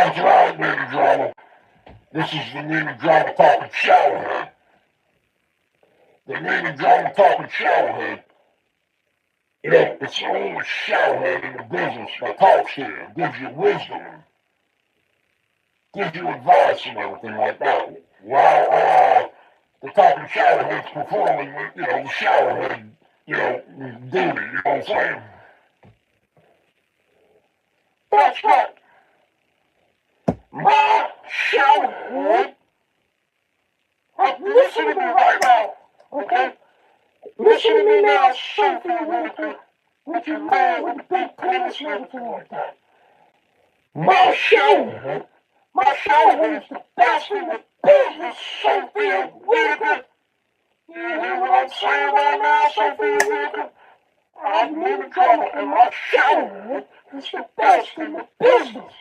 That's right, Name Drama. This is the Name Drama Talking Showerhead. The Name Drama Talking Showerhead. You know, it's the only showerhead in the business that talks here, gives you wisdom, gives you advice and everything like that. While the talking showerhead's performing, the showerhead, duty, you know what I'm saying? That's right. My showerhead. Listen to me right now, okay? Listen to me now, Sophia Whittaker, with your man with the big penis and everything like that. My showerhead is the best in the business, Sophia Whittaker. You hear what I'm saying right now, Sophia Whittaker? I'm Name Drama, and my showerhead is the best in the business.